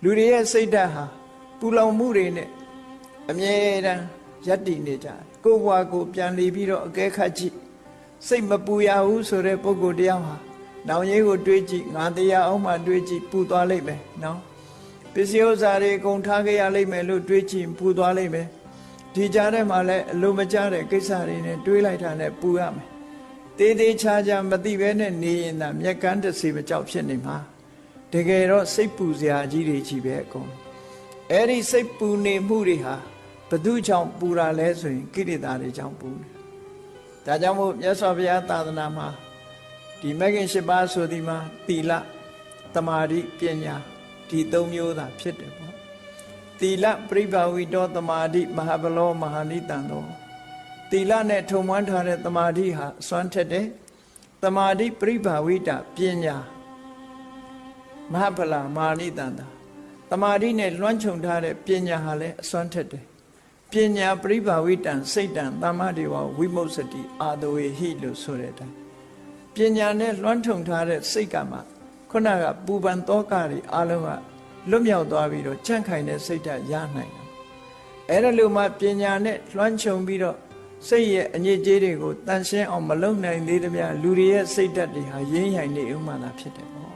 လူတွေရဲ့စိတ်ဓာတ်ဟာပူလောင်မှုတွေနဲ့အမြဲတမ်းရပ်တည်နေကြတယ်ကိုယ်ဘဝကိုပြန်လည်ပြီးတော့အကဲခတ်ကြည့်စိတ်မပူရဘူးဆိုတဲ့ပုဂ္ဂိုလ်တရားဟာနောင်ရေးကိုတွေးကြည့်ငါတရားအောင်မှတွေးကြည့်ပူသွားလိမ့်မယ်နော်ပစ္စည်းဥစ္စာတွေအကုန်ထားခဲ့ရလိမ့်မယ်လို့တွေးကြည့်ပူသွားလိမ့်မယ်ဒီကြားထဲမှာလည်းအလိုမကျတဲ့ကိစ္စတွေနဲ့တွေးလိုက်တာနဲ့ပူရမယ်တေးသေးချာချာမသိဘဲနဲ့နေရင်သာမျက်ကန်းတစ်စီမကြောက်ဖြစ်နေမှာတကယ်တော့စိတ်ပူစရာကြီးတွေကြီးပဲအကုန်အဲ့ဒီစိတ်ပူနေမှုတွေဟာဘသူကြောင့်ပူတာလဲဆိုရင်ကိလေသာတွေကြောင့်ပူတယ်ဒါကြောင့်မို့မြတ်စွာဘုရားသာသနာမှာဒီမဂ္ဂင်၈ပါးဆိုဒီမှာသီလသမာဓိပညာဒီ၃မျိုးသာဖြစ်တယ်ပေါ့သီလပရိဘာဝိတောသမာဓိမဟာဘလောမဟာနိတံသောသီလနဲ့ထုံမွမ်းထားတဲ့သမာဓိဟာအစွမ်းထက်တယ်သမာဓိပရိဘာဝိတပညာမဟာဗလာမဟာနိတံသာသမာဓိနဲ့လွှမ်းခြုံထားတဲ့ပညာဟာလည်းအစွမ်းထက်တယ်ပညာပရိဘာဝိတံစိတ်တံသမ္မာဒေဝဝိမု ksati အာတဝေဟိလို့ဆိုတဲ့အတိုင်းပညာနဲ့လွှမ်းခြုံထားတဲ့စိတ်ကမှခုနကပူပန်တောကတွေအလုံးကလွတ်မြောက်သွားပြီးတော့ကြန့်ခိုင်တဲ့စိတ်ဓာတ်ရနိုင်တယ်အဲ့ဒါလို့မှပညာနဲ့လွှမ်းခြုံပြီးတော့စိတ်ရဲ့အညစ်အကြေးတွေကိုတန်ရှင်းအောင်မလုပ်နိုင်သေးသမျှလူတွေရဲ့စိတ်ဓာတ်တွေဟာရင်းရိုင်နေဥမှသာဖြစ်တယ်ပေါ့